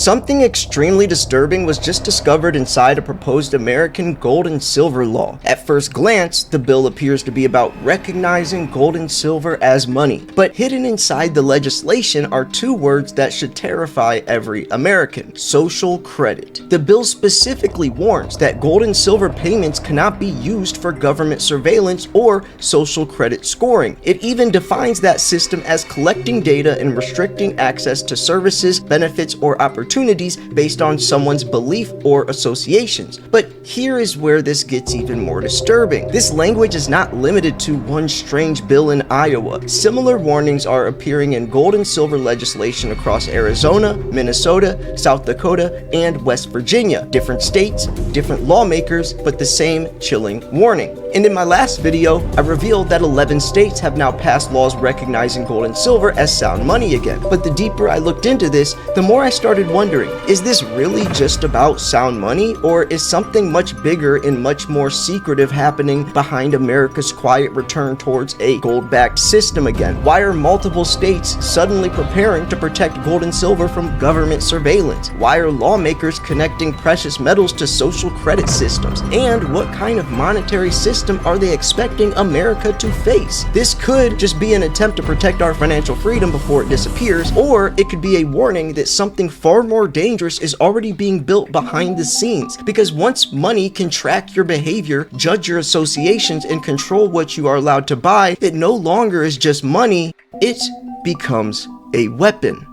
Something extremely disturbing was just discovered inside a proposed American gold and silver law. At first glance, the bill appears to be about recognizing gold and silver as money, but hidden inside the legislation are two words that should terrify every American: social credit. The bill specifically warns that gold and silver payments cannot be used for government surveillance or social credit scoring. It even defines that system as collecting data and restricting access to services, benefits, or opportunities based on someone's belief or associations. But here is where this gets even more disturbing. This language is not limited to one strange bill in Iowa. Similar warnings are appearing in gold and silver legislation across Arizona, Minnesota, South Dakota, and West Virginia. Different states, different lawmakers, but the same chilling warning. And in my last video, I revealed that 11 states have now passed laws recognizing gold and silver as sound money again. But the deeper I looked into this, the more I started wondering, is this really just about sound money, or is something much bigger and much more secretive happening behind America's quiet return towards a gold-backed system again? Why are multiple states suddenly preparing to protect gold and silver from government surveillance? Why are lawmakers connecting precious metals to social credit systems? And what kind of monetary system are they expecting America to face? This could just be an attempt to protect our financial freedom before it disappears, or it could be a warning that something far more dangerous is already being built behind the scenes. Because once money can track your behavior, judge your associations, and control what you are allowed to buy, it no longer is just money, it becomes a weapon.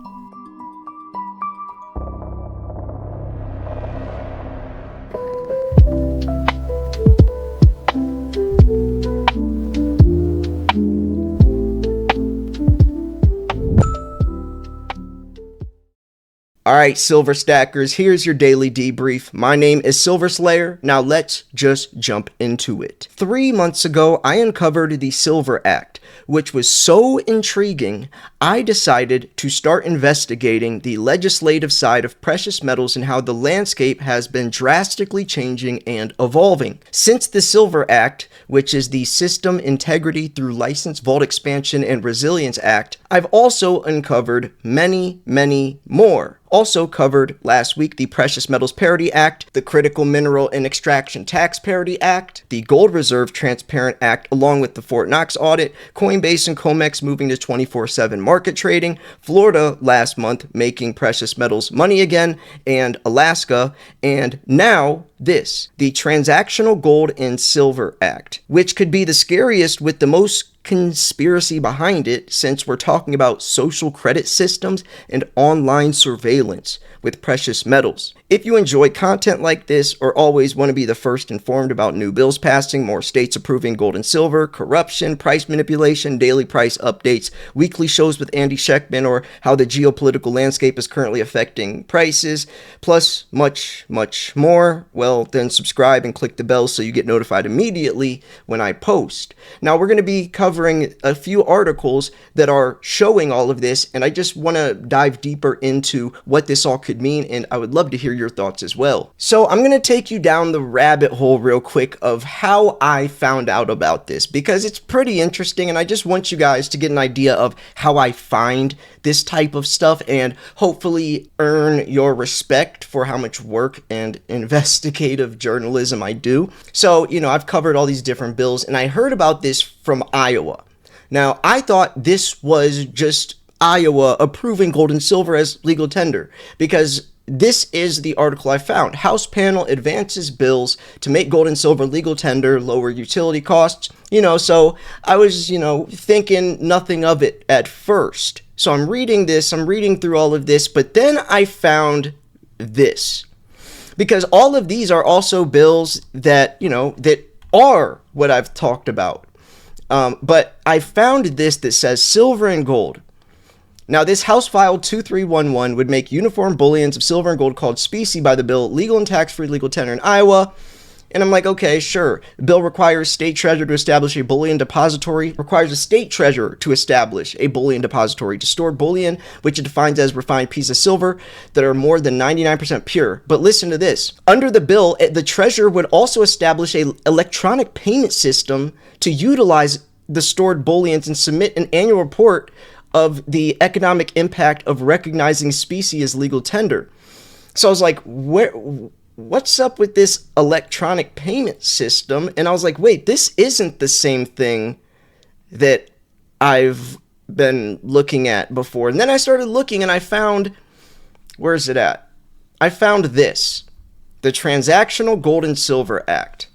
Alright, Silver Stackers, here's your daily debrief. My name is Silver Slayer. Now let's just jump into it. 3 months ago, I uncovered the Silver Act, which was so intriguing, I decided to start investigating the legislative side of precious metals and how the landscape has been drastically changing and evolving. Since the Silver Act, which is the System Integrity Through License Vault Expansion and Resilience Act, I've also uncovered many more. Also covered last week the Precious Metals Parity Act, the Critical Mineral and Extraction Tax Parity Act, the Gold Reserve Transparent Act, along with the Fort Knox audit, Coinbase and COMEX moving to 24/7 market trading, Florida last month making precious metals money again, and Alaska, and now this, the Transactional Gold and Silver Act, which could be the scariest with the most conspiracy behind it, since we're talking about social credit systems and online surveillance with precious metals. If you enjoy content like this or always want to be the first informed about new bills passing, more states approving gold and silver, corruption, price manipulation, daily price updates, weekly shows with Andy Schechtman, or how the geopolitical landscape is currently affecting prices, plus much more, well, then subscribe and click the bell so you get notified immediately when I post. Now, we're going to be covering a few articles that are showing all of this, and I just want to dive deeper into what this all could mean, and I would love to hear your thoughts as well. So I'm going to take you down the rabbit hole real quick of how I found out about this, because it's pretty interesting, and I just want you guys to get an idea of how I find this type of stuff and hopefully earn your respect for how much work and investigative journalism I do. So, I've covered all these different bills, and I heard about this from Iowa. Now, I thought this was just Iowa approving gold and silver as legal tender, because this is the article I found. House panel advances bills to make gold and silver legal tender, lower utility costs. So I was, thinking nothing of it at first. So I'm reading through all of this, but then I found this. Because all of these are also bills that, that are what I've talked about. But I found this that says silver and gold. Now, this House File 2311 would make uniform bullions of silver and gold called specie by the bill legal and tax-free legal tender in Iowa. And I'm like, okay, sure. The bill requires state treasurer to establish a bullion depository, requires a state treasurer to establish a bullion depository to store bullion, which it defines as refined pieces of silver that are more than 99% pure. But listen to this. Under the bill, the treasurer would also establish an electronic payment system to utilize the stored bullions and submit an annual report of the economic impact of recognizing specie as legal tender. So I was like, what's up with this electronic payment system? And I was like, wait, this isn't the same thing that I've been looking at before. And then I started looking and I found, where's it at? I found this, the Transactional Gold and Silver Act.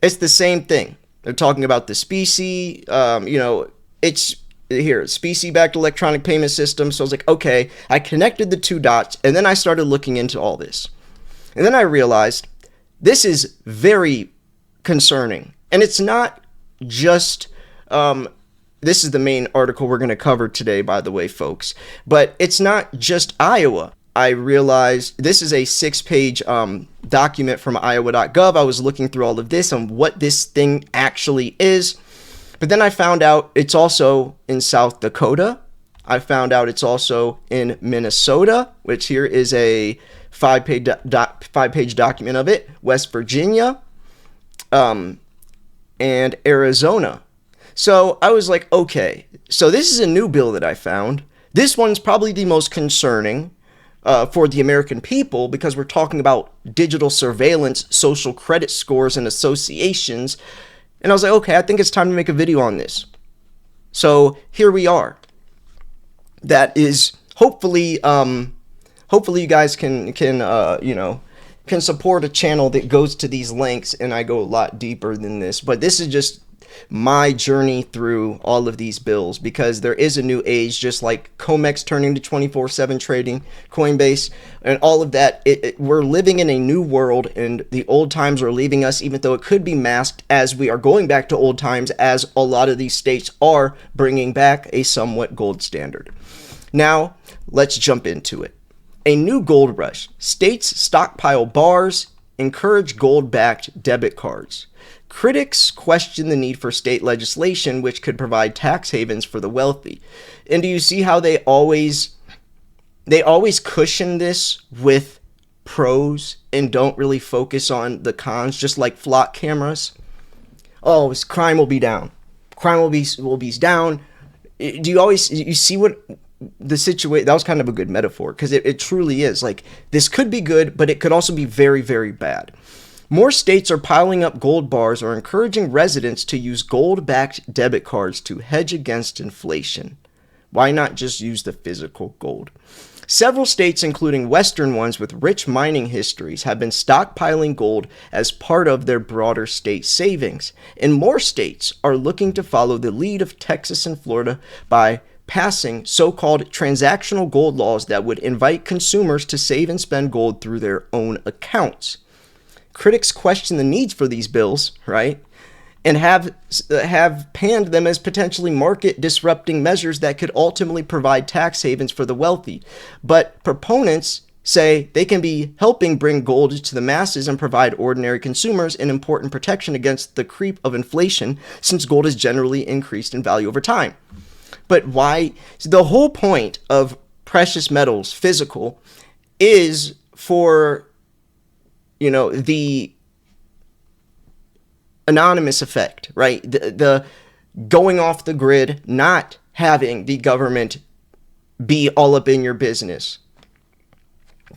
It's the same thing. They're talking about the specie, it's here, specie-backed electronic payment system. So I was like, okay, I connected the two dots, and then I started looking into all this. And then I realized this is very concerning. And it's not just, this is the main article we're going to cover today, by the way, folks. But it's not just Iowa. I realized this is a 6-page document from iowa.gov. I was looking through all of this and what this thing actually is. But then I found out it's also in South Dakota. I found out it's also in Minnesota, which here is a 5-page document of it. West Virginia, and Arizona. So I was like, okay, so this is a new bill that I found. This one's probably the most concerning for the American people, because we're talking about digital surveillance, social credit scores, and associations. And I was like, okay, I think it's time to make a video on this. So here we are. That is hopefully you guys can support a channel that goes to these lengths, and I go a lot deeper than this. But this is just my journey through all of these bills, because there is a new age, just like COMEX turning to 24/7 trading, Coinbase, and all of that. We're living in a new world, and the old times are leaving us, even though it could be masked as we are going back to old times, as a lot of these states are bringing back a somewhat gold standard. Now, let's jump into it. A new gold rush. States stockpile bars, encourage gold-backed debit cards. Critics question the need for state legislation which could provide tax havens for the wealthy. And do you see how they always cushion this with pros and don't really focus on the cons, just like flock cameras? Oh, crime will be down. Crime will be down. You see what the situation, that was kind of a good metaphor, because it truly is. Like, this could be good, but it could also be very, very bad. More states are piling up gold bars or encouraging residents to use gold-backed debit cards to hedge against inflation. Why not just use the physical gold? Several states, including Western ones with rich mining histories, have been stockpiling gold as part of their broader state savings. And more states are looking to follow the lead of Texas and Florida by passing so-called transactional gold laws that would invite consumers to save and spend gold through their own accounts. Critics question the needs for these bills, right? And have panned them as potentially market-disrupting measures that could ultimately provide tax havens for the wealthy. But proponents say they can be helping bring gold to the masses and provide ordinary consumers an important protection against the creep of inflation, since gold has generally increased in value over time. But why? So the whole point of precious metals, physical, is for, the anonymous effect, right? The going off the grid, not having the government be all up in your business.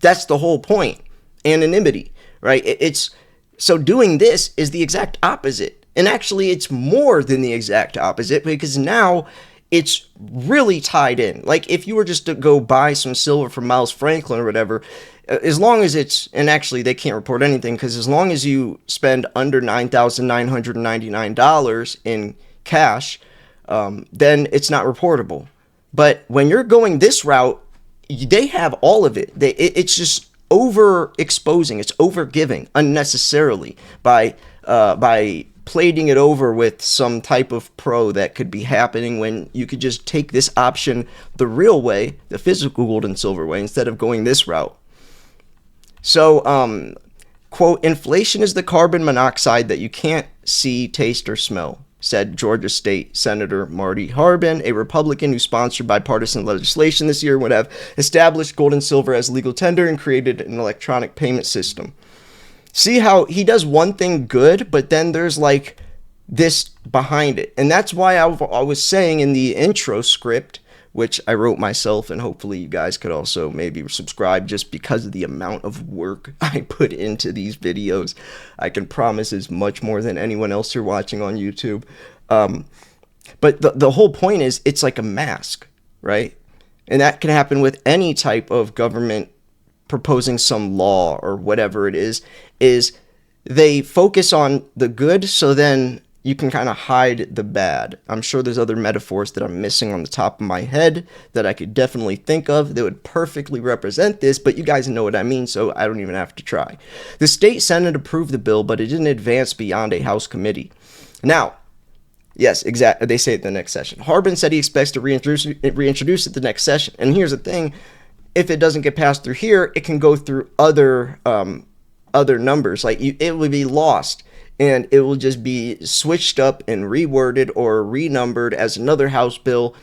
That's the whole point. Anonymity, right? So doing this is the exact opposite. And actually, it's more than the exact opposite, because now it's really tied in. Like, if you were just to go buy some silver from Miles Franklin or whatever, as long as it's, and actually they can't report anything, because as long as you spend under $9,999 in cash, then it's not reportable. But when you're going this route, they have all of it. It's just overexposing. It's overgiving unnecessarily by plating it over with some type of pro that could be happening, when you could just take this option the real way, the physical gold and silver way, instead of going this route. So, quote, inflation is the carbon monoxide that you can't see, taste, or smell, said Georgia State Senator Marty Harbin, a Republican who sponsored bipartisan legislation this year, would have established gold and silver as legal tender and created an electronic payment system. See how he does one thing good, but then there's like this behind it. And that's why I was saying in the intro script, which I wrote myself, and hopefully you guys could also maybe subscribe just because of the amount of work I put into these videos. I can promise it's much more than anyone else you're watching on YouTube. But the whole point is it's like a mask, right? And that can happen with any type of government proposing some law or whatever it is they focus on the good, so then you can kind of hide the bad. I'm sure there's other metaphors that I'm missing on the top of my head that I could definitely think of that would perfectly represent this, but you guys know what I mean, so I don't even have to try. The state Senate approved the bill, but it didn't advance beyond a House committee. Now, yes, exactly. They say it in the next session. Harbin said he expects to reintroduce it the next session. And here's the thing. If it doesn't get passed through here, it can go through other numbers. Like it will be lost, and it will just be switched up and reworded or renumbered as another House bill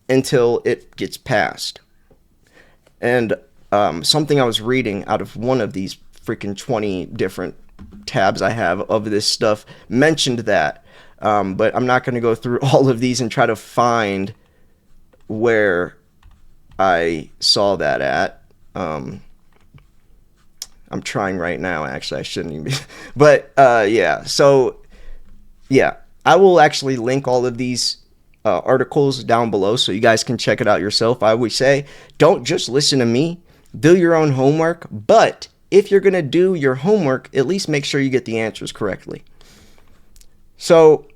until it gets passed. And something I was reading out of one of these freaking 20 different tabs I have of this stuff mentioned that. But I'm not going to go through all of these and try to find where I saw that at. I'm trying right now. Actually, I shouldn't even be. But yeah. So yeah, I will actually link all of these articles down below so you guys can check it out yourself. I always say, don't just listen to me. Do your own homework. But if you're going to do your homework, at least make sure you get the answers correctly. So,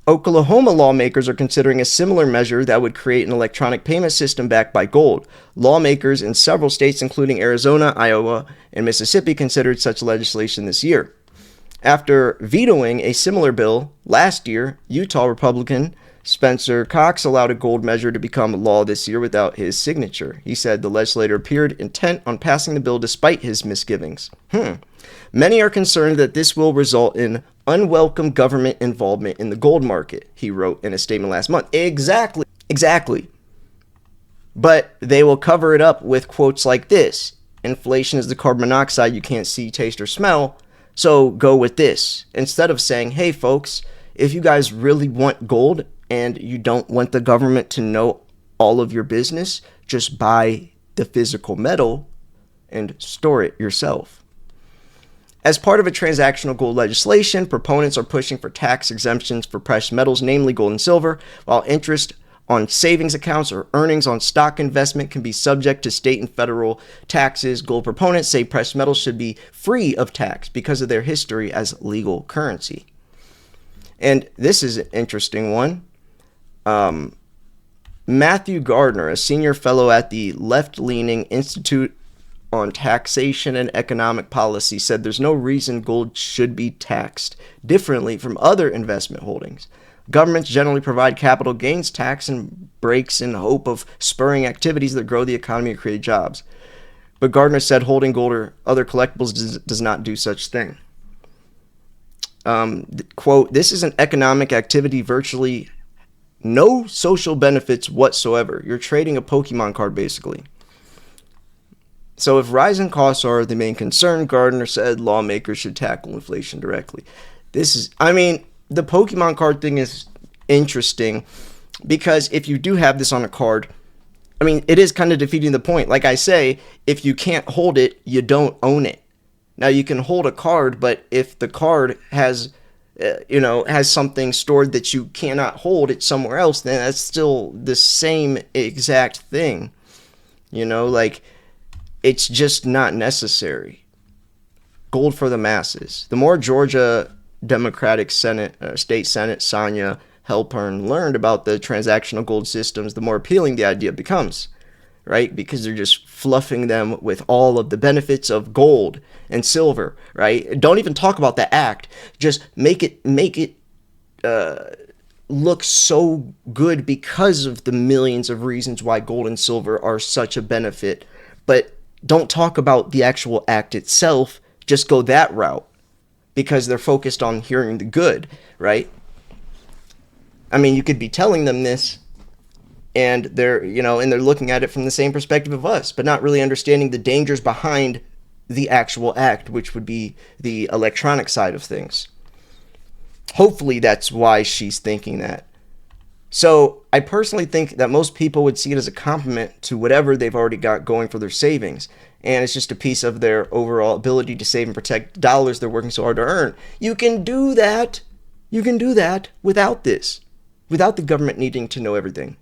Oklahoma lawmakers are considering a similar measure that would create an electronic payment system backed by gold. Lawmakers in several states, including Arizona, Iowa, and Mississippi, considered such legislation this year. After vetoing a similar bill last year, Utah Republican Spencer Cox allowed a gold measure to become law this year without his signature. He said the legislator appeared intent on passing the bill despite his misgivings. Many are concerned that this will result in unwelcome government involvement in the gold market, he wrote in a statement last month. Exactly. But they will cover it up with quotes like this. Inflation is the carbon monoxide you can't see, taste, or smell, so go with this. Instead of saying, hey folks, if you guys really want gold and you don't want the government to know all of your business, just buy the physical metal and store it yourself. As part of a transactional gold legislation, proponents are pushing for tax exemptions for precious metals, namely gold and silver, while interest on savings accounts or earnings on stock investment can be subject to state and federal taxes. Gold proponents say precious metals should be free of tax because of their history as legal currency. And this is an interesting one. Matthew Gardner, a senior fellow at the left-leaning Institute on Taxation and Economic Policy, said there's no reason gold should be taxed differently from other investment holdings. Governments generally provide capital gains tax and breaks in hope of spurring activities that grow the economy and create jobs. But Gardner said holding gold or other collectibles does not do such thing. Quote, this is an economic activity virtually no social benefits whatsoever. You're trading a Pokemon card, basically. So if rising costs are the main concern, Gardner said lawmakers should tackle inflation directly. The Pokemon card thing is interesting because if you do have this on a card, it is kind of defeating the point. Like I say, if you can't hold it, you don't own it. Now you can hold a card, but if the card has something stored that you cannot hold it somewhere else, then that's still the same exact thing. It's just not necessary. Gold for the masses. The more Georgia Democratic State Senate Sonia Halpern learned about the transactional gold systems, the more appealing the idea becomes, right? Because they're just fluffing them with all of the benefits of gold and silver, right? Don't even talk about the act. Just make it look so good because of the millions of reasons why gold and silver are such a benefit. But don't talk about the actual act itself. Just go that route because they're focused on hearing the good, right? You could be telling them this and they're looking at it from the same perspective of us, but not really understanding the dangers behind the actual act, which would be the electronic side of things. Hopefully that's why she's thinking that. So I personally think that most people would see it as a compliment to whatever they've already got going for their savings. And it's just a piece of their overall ability to save and protect dollars they're working so hard to earn. You can do that. You can do that without this, without the government needing to know everything.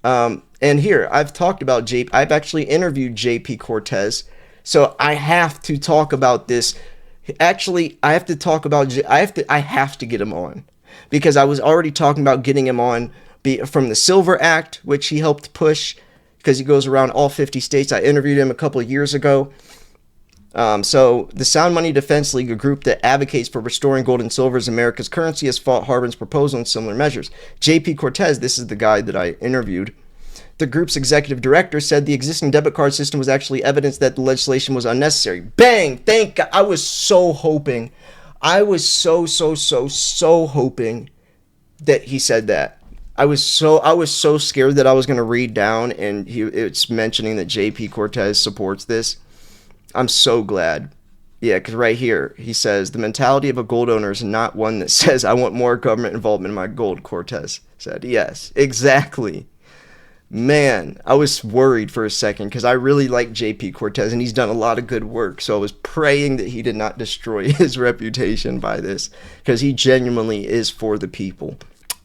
And here, I've actually interviewed JP Cortez, so I have to talk about this. Actually, I have to get him on, because I was already talking about getting him on from the Silver Act, which he helped push, because he goes around all 50 states. I interviewed him a couple of years ago. So the Sound Money Defense League, a group that advocates for restoring gold and silver as America's currency, has fought Harbin's proposal and similar measures. JP Cortez, this is the guy that I interviewed. The group's executive director said the existing debit card system was actually evidence that the legislation was unnecessary. Bang! Thank God. I was so hoping. I was so hoping that he said that. I was so scared that I was going to read down and it's mentioning that JP Cortez supports this. I'm so glad. Yeah, because right here, he says, the mentality of a gold owner is not one that says, I want more government involvement in my gold, Cortez said. Yes, exactly. Man, I was worried for a second because I really like JP Cortez and he's done a lot of good work. So I was praying that he did not destroy his reputation by this, because he genuinely is for the people.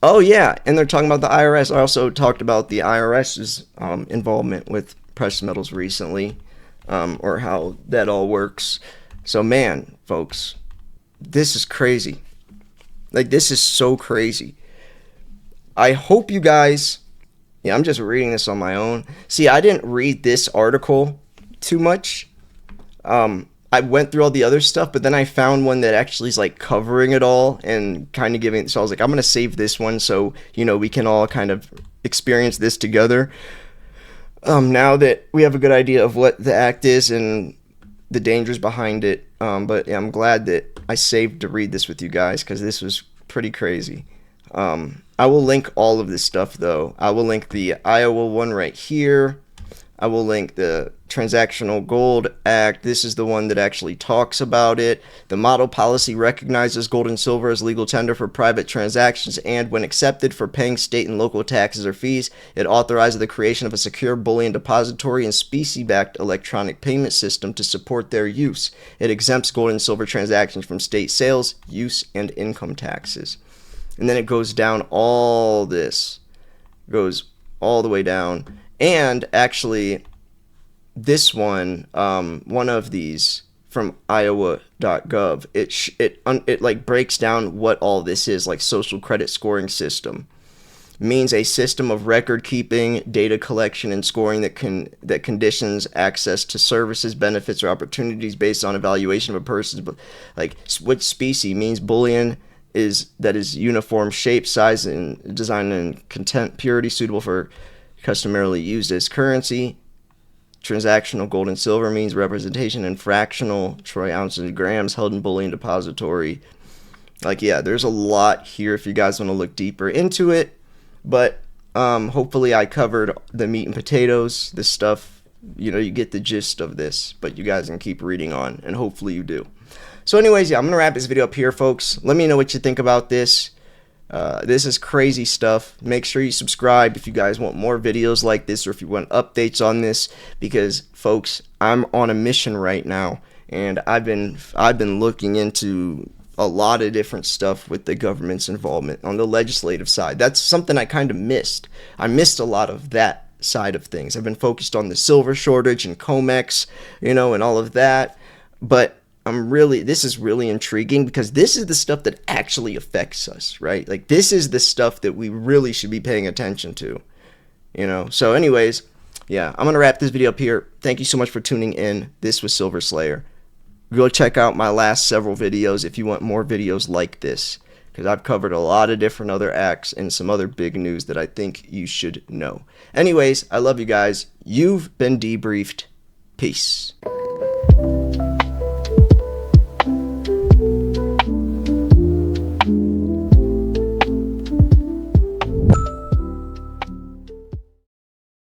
Oh yeah, and they're talking about the IRS. I also talked about the IRS's involvement with precious metals recently, or how that all works. So man, folks, this is crazy. Like, this is so crazy. I hope you guys... Yeah, I'm just reading this on my own. See, I didn't read this article too much. I went through all the other stuff, but then I found one that actually is like covering it all and kind of giving... So I was like, I'm going to save this one so, we can all kind of experience this together. Now that we have a good idea of what the act is and the dangers behind it. But yeah, I'm glad that I saved to read this with you guys, because this was pretty crazy. I will link all of this stuff, though. I will link the Iowa one right here. I will link the Transactional Gold Act. This is the one that actually talks about it. The model policy recognizes gold and silver as legal tender for private transactions, and when accepted for paying state and local taxes or fees, it authorizes the creation of a secure bullion depository and specie-backed electronic payment system to support their use. It exempts gold and silver transactions from state sales, use, and income taxes. And then it goes down all this. Goes all the way down. And actually, this one, one of these from Iowa.gov, it like breaks down what all this is, like social credit scoring system. Means a system of record keeping, data collection, and scoring that conditions access to services, benefits, or opportunities based on evaluation of a person's, like, which species. Means bullion is uniform shape, size, and design, and content, purity, suitable for customarily used as currency. Transactional gold and silver means representation in fractional troy ounces and grams held in bullion depository. Like, yeah, there's a lot here if you guys want to look deeper into it, but hopefully I covered the meat and potatoes, this stuff. You get the gist of this, but you guys can keep reading on, and hopefully you do. So anyways, yeah, I'm going to wrap this video up here, folks. Let me know what you think about this. This is crazy stuff. Make sure you subscribe if you guys want more videos like this, or if you want updates on this, because, folks, I'm on a mission right now, and I've been looking into a lot of different stuff with the government's involvement on the legislative side. That's something I kind of missed. I missed a lot of that side of things. I've been focused on the silver shortage and COMEX, and all of that, but this is really intriguing, because this is the stuff that actually affects us, right? Like, this is the stuff that we really should be paying attention to, So anyways, yeah, I'm going to wrap this video up here. Thank you so much for tuning in. This was Silver Slayer. Go check out my last several videos if you want more videos like this, because I've covered a lot of different other acts and some other big news that I think you should know. Anyways, I love you guys. You've been debriefed. Peace.